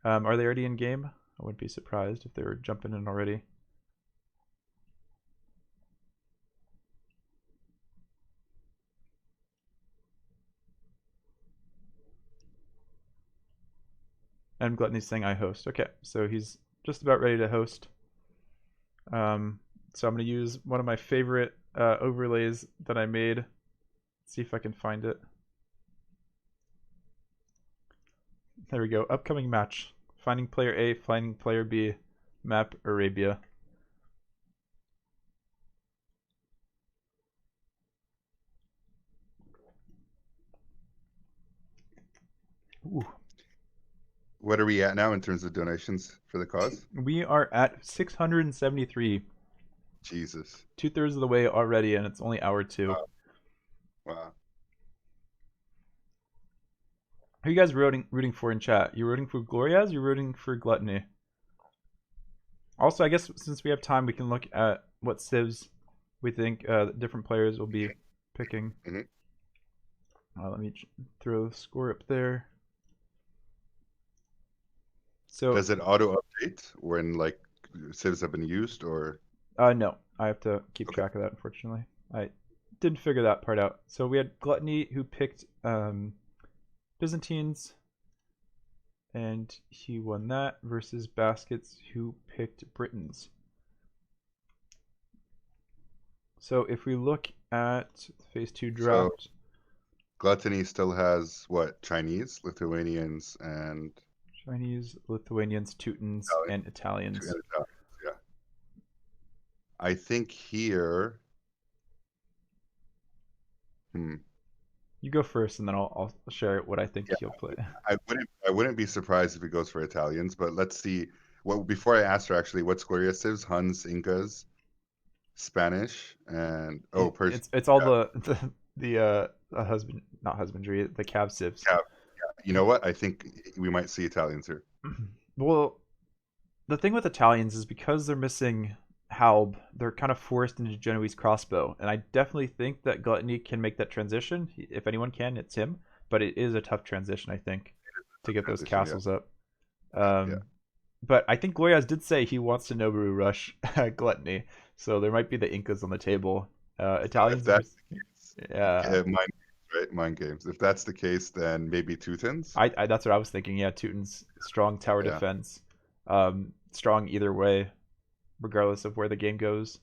Are they already in game? I wouldn't be surprised if they were jumping in already. And Gluttony's saying I host. Okay, so he's just about ready to host. So I'm going to use one of my favorite overlays that I made. Let's see if I can find it. There we go. Upcoming match. Finding player A, finding player B. Map Arabia. Ooh. What are we at now in terms of donations for the cause? We are at 673. Jesus. 2/3 of the way already, and it's only hour 2. Wow. Wow. Who are you guys rooting for in chat? You rooting for Glorias? You rooting for Gluttony? Also, I guess since we have time, we can look at what civs we think different players will be picking. Let me throw the score up there. So does it auto update when like civs have been used, or? No, I have to keep track of that. Unfortunately, I didn't figure that part out. So we had Gluttony who picked Byzantines, and he won that, versus Baskets who picked Britons. So if we look at phase 2 draft, So Gluttony still has what? Chinese, Lithuanians, and Chinese, Lithuanians, Teutons, and Italians. Yeah. I think here. You go first, and then I'll share what I think he'll play. I wouldn't be surprised if he goes for Italians, but let's see. Well, before I ask her, actually, what's Gloria civs? Huns, Incas, Spanish, and Persian. It's all the husband, not husbandry, the Cav civs. Yeah. You know what? I think we might see Italians here. Well, the thing with Italians is because they're missing Halb, they're kind of forced into Genoese crossbow, and I definitely think that Gluttony can make that transition. If anyone can, it's him. But it is a tough transition, I think, to get those castles up. But I think Glorias did say he wants to Noboru rush Gluttony, so there might be the Incas on the table. Italians, that's yeah, mind games. If that's the case, then maybe Teutons. That's what I was thinking. Yeah, Teutons, strong tower defense, strong either way, regardless of where the game goes.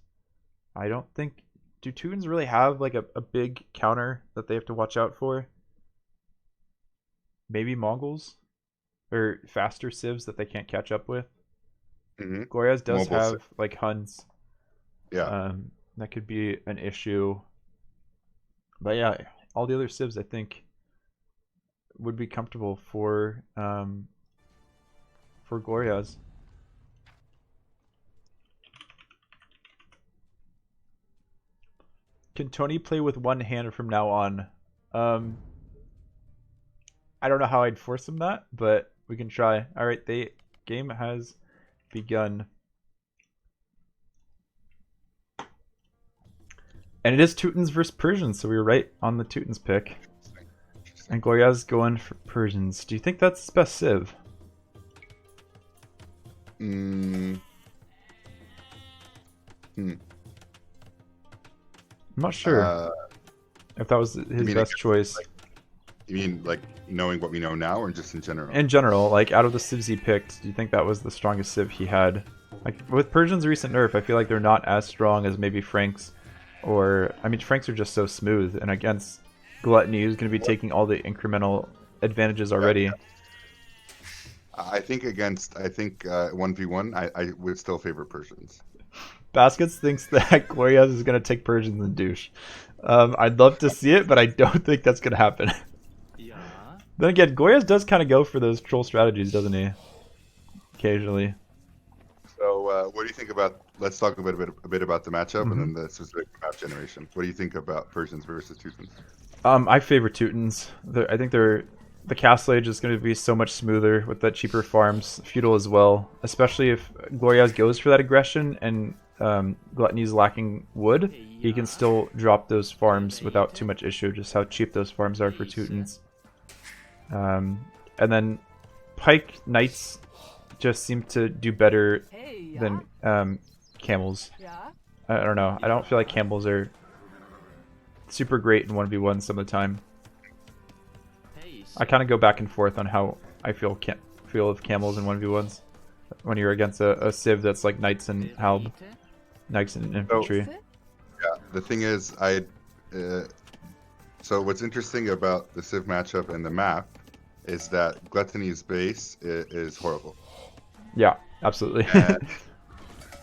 I don't think do Teutons really have like a big counter that they have to watch out for. Maybe Mongols or faster civs that they can't catch up with. Glorias does have like Huns. Yeah. That could be an issue. But yeah, all the other civs I think would be comfortable for Glorias. Can Tony play with one hand from now on? I don't know how I'd force him that, but we can try. All right, the game has begun. And it is Teutons versus Persians, so we were right on the Teutons pick. And Gloria's going for Persians. Do you think that's his best civ? I'm not sure if that was his best choice. You mean like knowing what we know now, or just in general? In general, like out of the civs he picked, do you think that was the strongest civ he had? Like with Persian's recent nerf, I feel like they're not as strong as maybe Franks, or I mean Franks are just so smooth, and against Gluttony, who's going to be taking all the incremental advantages already. Yeah. I think 1v1, I would still favor Persians. Baskets thinks that Glorias is going to take Persians and douche. I'd love to see it, but I don't think that's going to happen. Yeah. Then again, Glorias does kind of go for those troll strategies, doesn't he? Occasionally. So, what do you think about? Let's talk a bit about the matchup and then the specific map generation. What do you think about Persians versus Teutons? I favor Teutons. I think the Castle Age is going to be so much smoother with the cheaper farms, feudal as well. Especially if Glorias goes for that aggression and Gluttony's lacking wood, he can still drop those farms without too much issue. Just how cheap those farms are for Teutons. And then pike knights just seem to do better than camels. I don't know. I don't feel like camels are super great in 1v1 some of the time. I kind of go back and forth on how I feel of camels in 1v1s when you're against a civ that's like knights and halb, knights and infantry. Yeah, the thing is, so what's interesting about the civ matchup and the map is that Gluttony's base is horrible. Yeah, absolutely.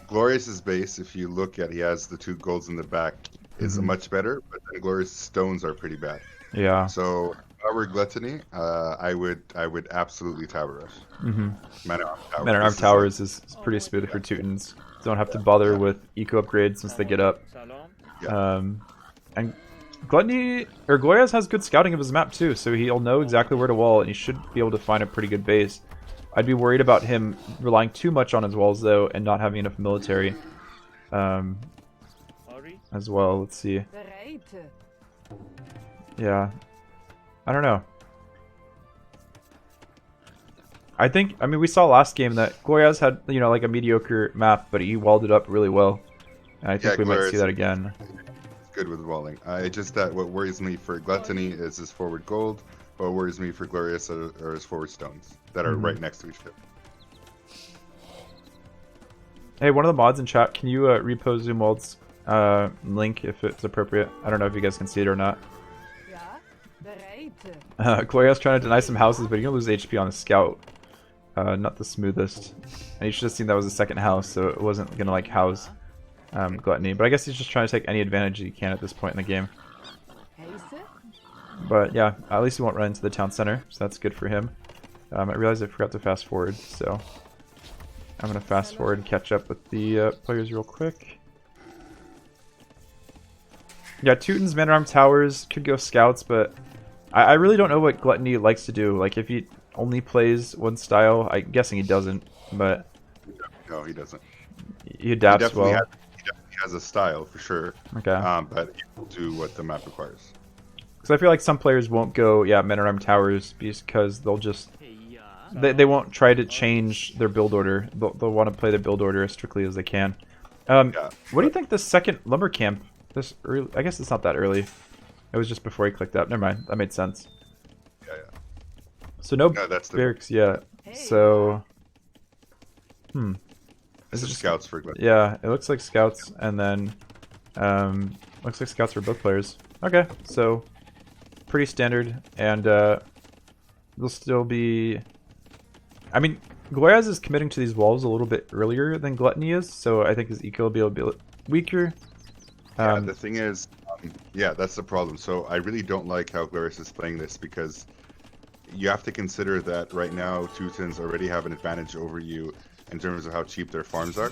Glorious's base, if you look at, he has the 2 golds in the back, is much better, but then Glorious stones are pretty bad. Yeah. So if I were Gluttony, I would absolutely tower rush. Man at Arm Towers is pretty smooth for Teutons. Don't have to bother with eco upgrades once they get up. And Gluttony or Glorious has good scouting of his map too, so he'll know exactly where to wall, and he should be able to find a pretty good base. I'd be worried about him relying too much on his walls though, and not having enough military. As well, let's see. Yeah, I don't know. I mean, we saw last game that Glorious had, you know, like a mediocre map, but he walled it up really well. And I think we might see that again. Good with walling. It's just that what worries me for Gluttony is his forward gold. What worries me for Glorious are his forward stones that are right next to each other. Hey, one of the mods in chat, can you repost Zoomwald's link if it's appropriate? I don't know if you guys can see it or not. Glorious trying to deny some houses, but you're gonna lose HP on the scout. Not the smoothest. And you should have seen that was the second house, so it wasn't gonna like house Gluttony. But I guess he's just trying to take any advantage he can at this point in the game. But yeah, at least he won't run into the town center, so that's good for him. I realized I forgot to fast forward, so I'm gonna fast forward and catch up with the players real quick. Yeah, Teutons, Man at Arm Towers, could go scouts, but I really don't know what Gluttony likes to do. Like, if he only plays one style, I'm guessing he doesn't, but... No, he doesn't. He adapts well. He definitely has a style, for sure. Okay. But he will do what the map requires. Because I feel like some players won't go, Man at Arm Towers, because they'll just... They won't try to change their build order. They'll want to play the build order as strictly as they can. What do you think the second lumber camp... This early, I guess it's not that early. It was just before he clicked up. Never mind. That made sense. Yeah. So no barracks yet. So, Is it just scouts for Gluttony? Yeah, it looks like scouts, and then looks like scouts for both players. Okay, so pretty standard, and they'll still be. I mean, Glorious is committing to these walls a little bit earlier than Gluttony is, so I think his eco will be a bit weaker. The thing is, that's the problem. So I really don't like how Glorious is playing this, because you have to consider that right now Teutons already have an advantage over you in terms of how cheap their farms are,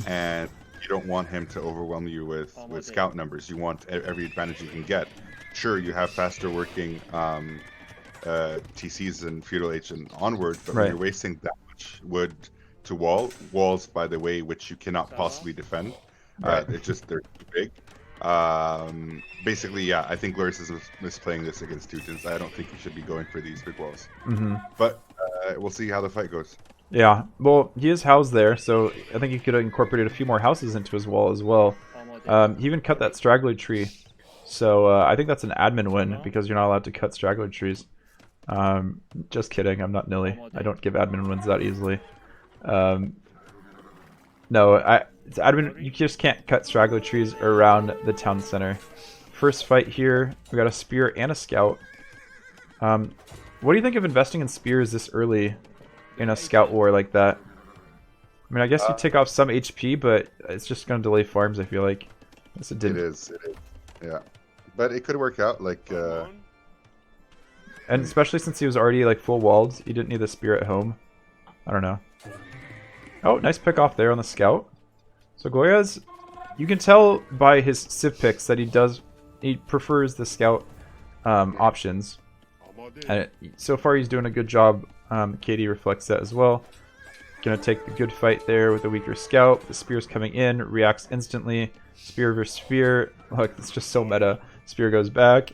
and you don't want him to overwhelm you with scout numbers. You want every advantage you can get. Sure, you have faster working TCs and Feudal Age and onward, but when you're wasting that much wood to walls, by the way, which you cannot possibly defend, it's just they're too big. Basically, I think Glorious is misplaying this against Teutons. I don't think he should be going for these big walls. But we'll see how the fight goes. Yeah, well, he is housed there, so I think he could have incorporated a few more houses into his wall as well. He even cut that straggler tree, so I think that's an admin win, because you're not allowed to cut straggler trees. Just kidding, I'm not Nilly. I don't give admin wins that easily. No, it's admin. You just can't cut straggler trees around the town center. First fight here, we got a spear and a scout. What do you think of investing in spears this early in a scout war like that? I mean, I guess you take off some HP, but it's just going to delay farms, I feel like. Yes, it is. Yeah. But it could work out, like... And especially since he was already, like, full walled, he didn't need the spear at home. I don't know. Oh, nice pick off there on the scout. So Glorious, you can tell by his civ picks that he prefers the scout options. And so far he's doing a good job. KD reflects that as well. Gonna take the good fight there with a weaker scout. The spear's coming in, reacts instantly. Spear versus spear. Look, it's just so meta. Spear goes back.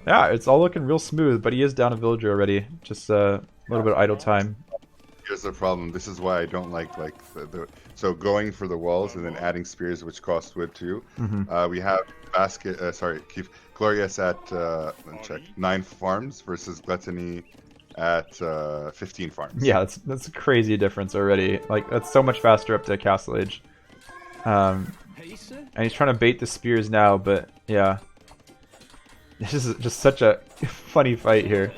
Yeah, it's all looking real smooth, but he is down a villager already. Just a little bit of idle time. here's the problem. This is why I don't like the so going for the walls and then adding spears, which cost wood too. We have Keith Glorious at let me check 9 farms versus Gluttony at 15 farms. Yeah, that's a crazy difference already. Like that's so much faster up to Castle Age. And he's trying to bait the spears now, but yeah, this is just such a funny fight here.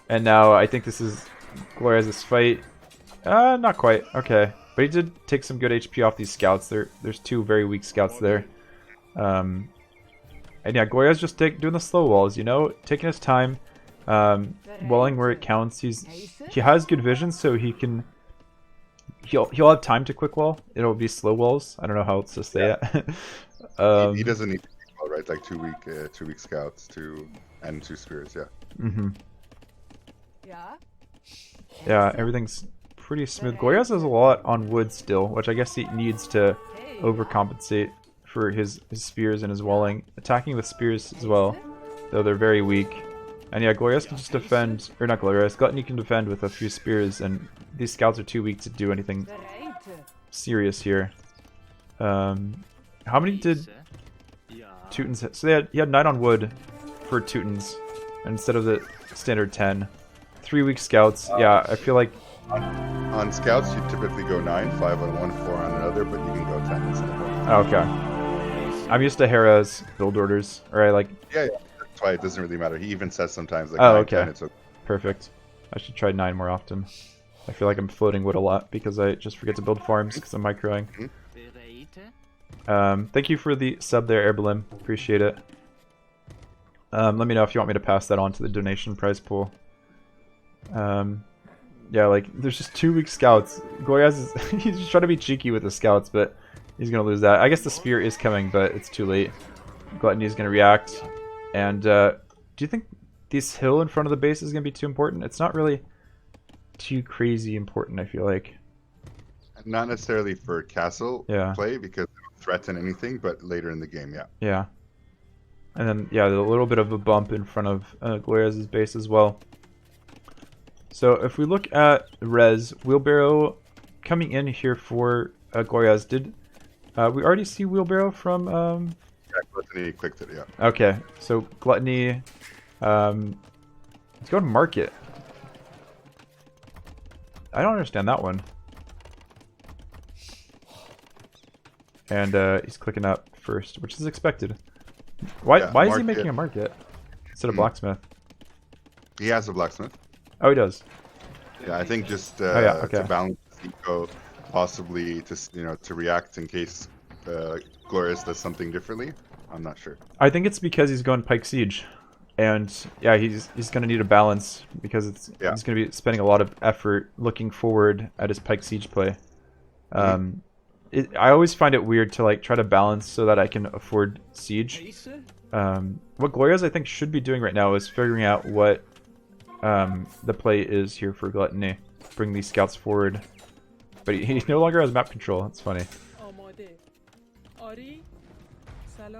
And now I think this is Gloria's fight. Not quite. Okay, but he did take some good HP off these scouts. There's 2 very weak scouts there. And yeah, Gloria's just doing the slow walls, you know, taking his time, walling where it counts. He has good vision, so he'll have time to quick wall. It'll be slow walls. I don't know how else to say it. He doesn't need to quick wall, right? Like 2 weak scouts, and 2 spears. Yeah. Yeah, everything's pretty smooth. Glorias has a lot on wood still, which I guess he needs to overcompensate for his spears and his walling. Attacking with spears as well, though they're very weak. And yeah, Glorias can just defend, or not Glorias, Gluttony can defend with a few spears, and these scouts are too weak to do anything serious here. How many did Teutons hit? So he had 9 on wood for Teutons, instead of the standard 10. 3 weak scouts. Yeah, I feel like on scouts you typically go 9, 5 on one, 4 on another, but you can go 10 instead of 1. Okay. I'm used to Hera's build orders, or Yeah, that's why it doesn't really matter. He even says sometimes like 9, okay. 10, it's okay. Perfect. I should try 9 more often. I feel like I'm floating wood a lot because I just forget to build farms because I'm microing. Thank you for the sub there, Airbalim. Appreciate it. Let me know if you want me to pass that on to the donation prize pool. Yeah, like there's just 2 weak scouts. Glorias he's just trying to be cheeky with the scouts, but he's gonna lose that. I guess the spear is coming, but it's too late. Gluttony is gonna react. And do you think this hill in front of the base is gonna be too important? It's not really too crazy important, I feel like. Not necessarily for castle Yeah. play because it don't threaten anything, but later in the game, yeah. Yeah. And then yeah, a little bit of a bump in front of Gloria's base as well. So if we look at res, Wheelbarrow coming in here for Gloria's. Did we already see Wheelbarrow from? Yeah, Gluttony clicked it, yeah. Okay, so Gluttony. Let's go to Market. I don't understand that one. And he's clicking up first, which is expected. Why is he making a market instead of blacksmith? He has a blacksmith. Oh, he does. Yeah, I think just okay. to balance the eco, possibly to react in case Glorious does something differently. I'm not sure. I think it's because he's going Pike Siege, and yeah, he's going to need a balance because he's going to be spending a lot of effort looking forward at his Pike Siege play. I always find it weird to like try to balance so that I can afford Siege. What Gloria's I think should be doing right now is figuring out what the play is here for Gluttony. Bring these scouts forward. But he no longer has map control. That's funny.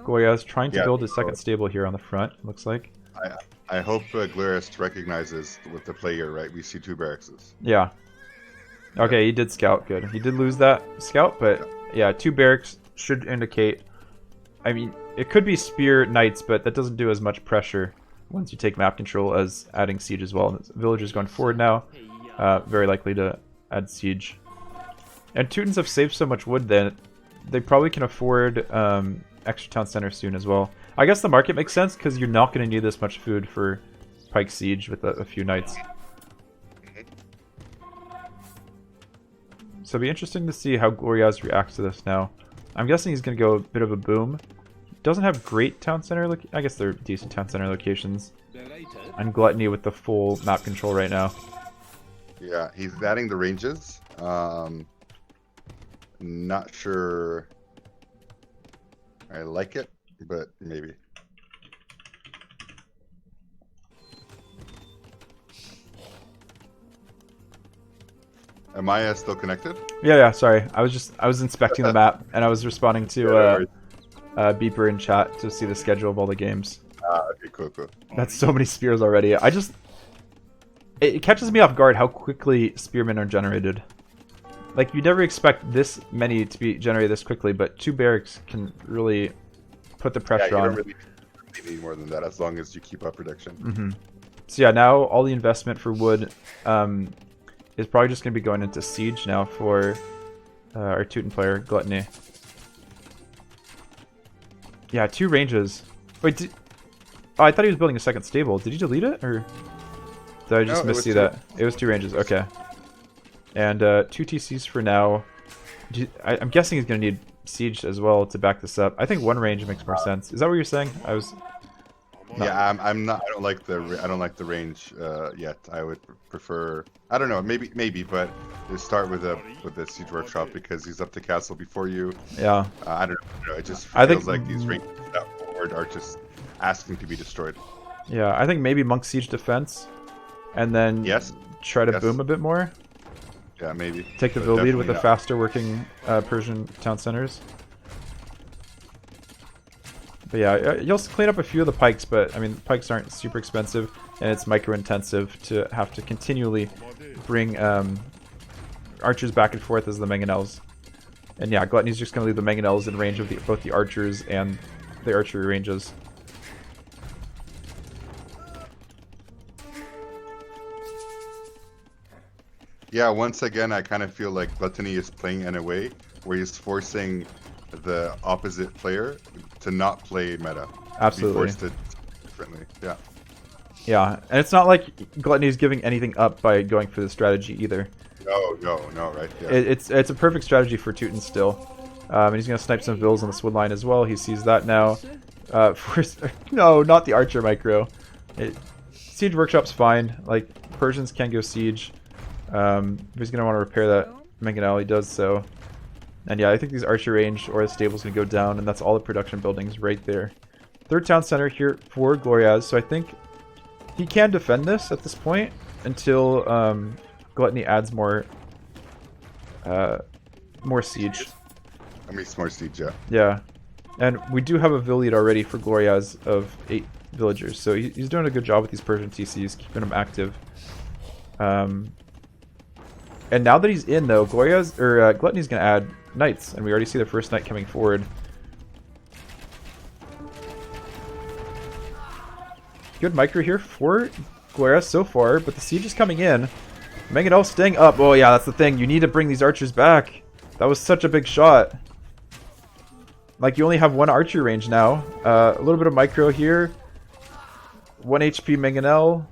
Gloria's trying to build a second stable here on the front, looks like. I hope Glorious recognizes with the play here, right? We see 2 barracks. Yeah. Okay, he did scout. Good. He did lose that scout, but yeah, 2 barracks should indicate... I mean, it could be spear knights, but that doesn't do as much pressure once you take map control as adding siege as well. Villagers going forward now, very likely to add siege. And Teutons have saved so much wood that they probably can afford extra town center soon as well. I guess the market makes sense because you're not going to need this much food for Pike Siege with a few knights. So it'll be interesting to see how Glorias reacts to this now. I'm guessing he's going to go a bit of a boom. Doesn't have great town center, I guess they're decent town center locations. And Gluttony with the full map control right now. Yeah, he's adding the ranges. Not sure I like it, but maybe. Am I still connected? Yeah, sorry. I was inspecting the map and I was responding to Beeper in chat to see the schedule of all the games. Okay, cool. That's so many spears already. it catches me off guard how quickly spearmen are generated. Like, you never expect this many to be generated this quickly, but 2 barracks can really put the pressure you on. don't really need more than that as long as you keep up production. So yeah, now all the investment for wood is probably just going to be going into siege now for our Teuton player, Gluttony. Yeah, 2 ranges. Wait, oh, I thought he was building a second stable. Did you delete it, or did I just miss-see that? It was 2 ranges, okay. And 2 TCs for now. I'm guessing he's going to need siege as well to back this up. I think 1 range makes more sense. Is that what you're saying? I was... Yeah, I'm not. I don't like the range yet. I would prefer. I don't know. Maybe, but just start with the siege workshop because he's up to castle before you. Yeah. I don't know. It just feels like these ranges that forward are just asking to be destroyed. Yeah, I think maybe monk siege defense, and then try to boom a bit more. Yeah, maybe. Take the lead with the faster working Persian town centers. But yeah, you'll clean up a few of the pikes, but I mean, the pikes aren't super expensive, and it's micro-intensive to have to continually bring archers back and forth as the mangonels. And yeah, Gluttony's just going to leave the mangonels in range of both the archers and the archery ranges. Yeah, once again, I kind of feel like Gluttony is playing in a way where he's forcing the opposite player to not play meta. Absolutely. Be forced to differently. Yeah. Yeah, and it's not like Gluttony is giving anything up by going for the strategy either. No, right? Yeah. It's a perfect strategy for Teutons still. And he's going to snipe some vills on the Swood line as well. He sees that now. No, not the archer micro. Siege workshop's fine. Like, Persians can go siege. If he's going to want to repair that mangonel, he does so. And yeah, I think these archer range or the stable's going to go down, and that's all the production buildings right there. 3rd town center here for Gloriaz, so I think he can defend this at this point until Gluttony adds more siege. I mean, more siege, yeah. Yeah. And we do have a vill lead already for Gloriaz of 8 villagers, so he's doing a good job with these Persian TCs, keeping them active. And now that he's in, though, Gluttony's going to add knights, and we already see the first knight coming forward. Good micro here for Gloriaz so far, but the siege is coming in. Mangonel staying up. Oh yeah, that's the thing. You need to bring these archers back. That was such a big shot. Like, you only have 1 archer range now. A little bit of micro here. 1 HP Mangonel.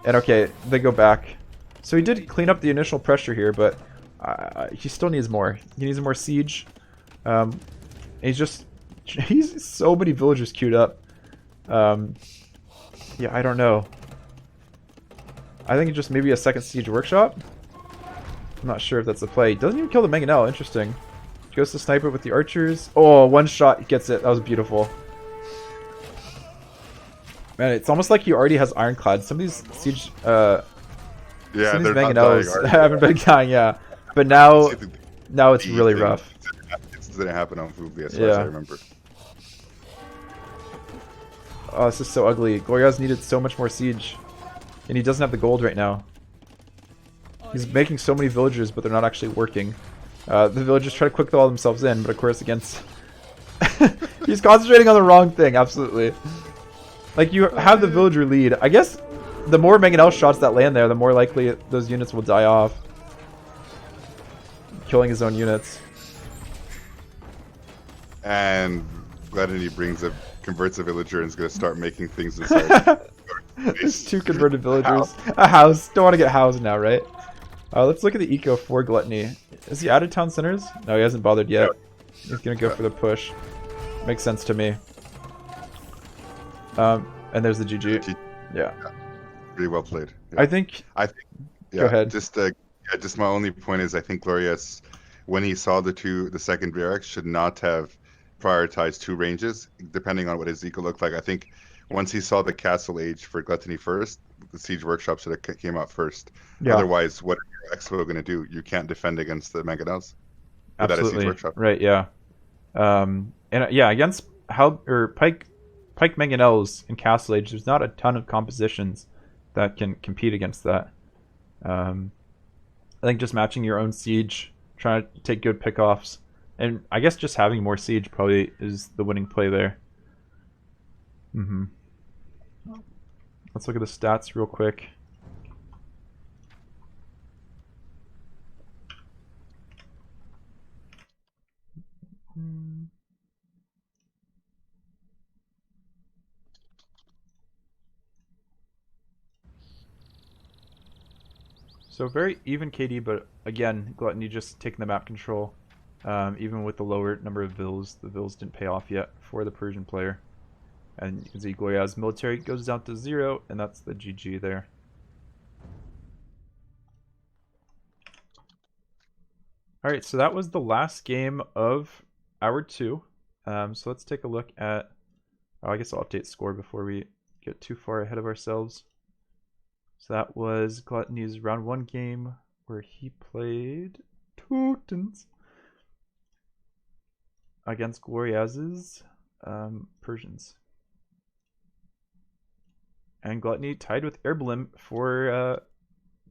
And okay, they go back. So he did clean up the initial pressure here, but he still needs more. He needs more siege. He's so many villagers queued up. Yeah, I don't know. I think just maybe a second siege workshop. I'm not sure if that's the play. Doesn't even kill the mangonel. Interesting. Goes to snipe it with the archers. Oh, 1 shot gets it. That was beautiful. Man, it's almost like he already has ironclad. Some of these siege yeah, some of they're these not mangonels haven't been dying, yeah. But now it's really rough. It didn't happen on Fubi as far as I remember. Oh, this is so ugly. Gloriaz needed so much more siege. And he doesn't have the gold right now. He's making so many villagers, but they're not actually working. The villagers try to quick all themselves in, but of course against... He's concentrating on the wrong thing, absolutely. Like, you have the villager lead. I guess the more mangonel shots that land there, the more likely those units will die off. Killing his own units. And Gluttony converts a villager and is going to start making things inside. There's 2 converted villagers. A house. Don't want to get housed now, right? Let's look at the eco for Gluttony. Is he added town centers? No, he hasn't bothered yet. He's going to go for the push. Makes sense to me. And there's the GG. Yeah. Pretty well played. Yeah. I think... Yeah, go ahead. Just my only point is I think Gloriaz, when he saw the second barracks, should not have prioritized 2 ranges, depending on what his eco looked like. I think once he saw the castle age for Gluttony first, the siege workshop should have came out first. Yeah. Otherwise, what are your Expo going to do? You can't defend against the mangonels. Absolutely. A siege workshop. Right, yeah. And yeah, against Pike mangonels in castle age, there's not a ton of compositions that can compete against that. I think just matching your own siege, trying to take good pickoffs, and I guess just having more siege probably is the winning play there. Let's look at the stats real quick. So very even KD, but again, Gluttony just taking the map control. Even with the lower number of vills, the vills didn't pay off yet for the Persian player. And you can see Goya's military goes down to 0, and that's the GG there. Alright, so that was the last game of Hour 2. So let's take a look at... Oh, I guess I'll update score before we get too far ahead of ourselves. So that was Gluttony's round 1 game where he played Teutons against Gloriaz's Persians. And Gluttony tied with Airblim for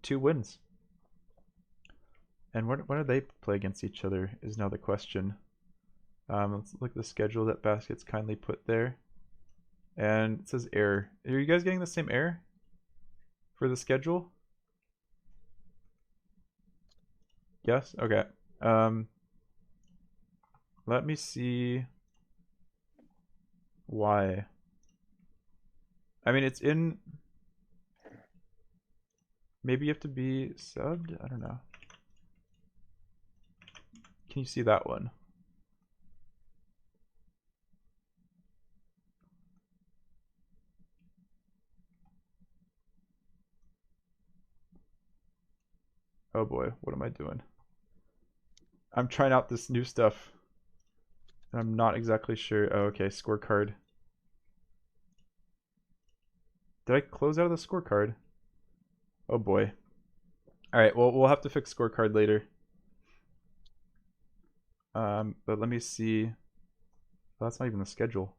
2 wins. And what do they play against each other is now the question. Let's look at the schedule that Baskets kindly put there. And it says error. Are you guys getting the same error for the schedule? Yes? Okay. Let me see why. I mean, it's in... Maybe you have to be subbed? I don't know. Can you see that one? Oh boy, what am I doing? I'm trying out this new stuff. And I'm not exactly sure. Oh, okay, scorecard. Did I close out of the scorecard? Oh boy. Alright, well, we'll have to fix scorecard later. But let me see. Oh, that's not even the schedule.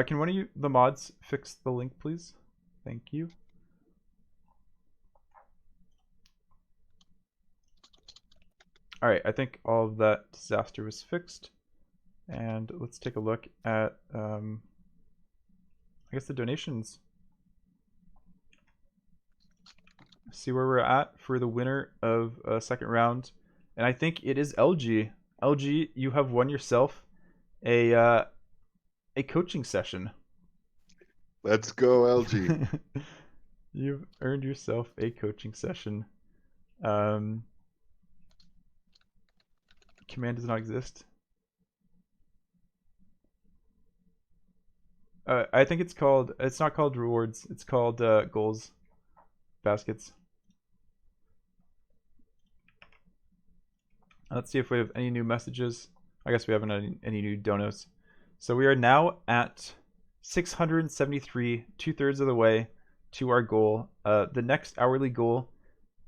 Can one of you, the mods, fix the link, please? Thank you. Alright, I think all of that disaster was fixed. And let's take a look at, I guess, the donations. See where we're at for the winner of second round. And I think it is LG. LG, you have won yourself a coaching session. Let's go, LG. You've earned yourself a coaching session. Command does not exist. I think it's called, it's not called rewards, it's called goals, baskets. Let's see if we have any new messages. I guess we haven't had any new donos. So we are now at 673, 2/3 of the way to our goal. The next hourly goal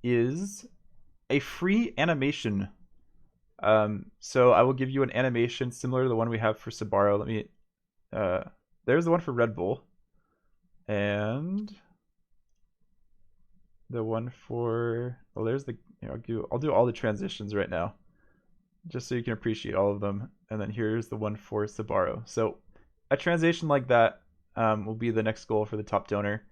is a free animation. So I will give you an animation similar to the one we have for Sabaro. Let me, there's the one for Red Bull. And the one for, well, there's the, I'll do all the transitions right now, just so you can appreciate all of them. And then here's the one for Sabaro. So a transition like that will be the next goal for the top donor.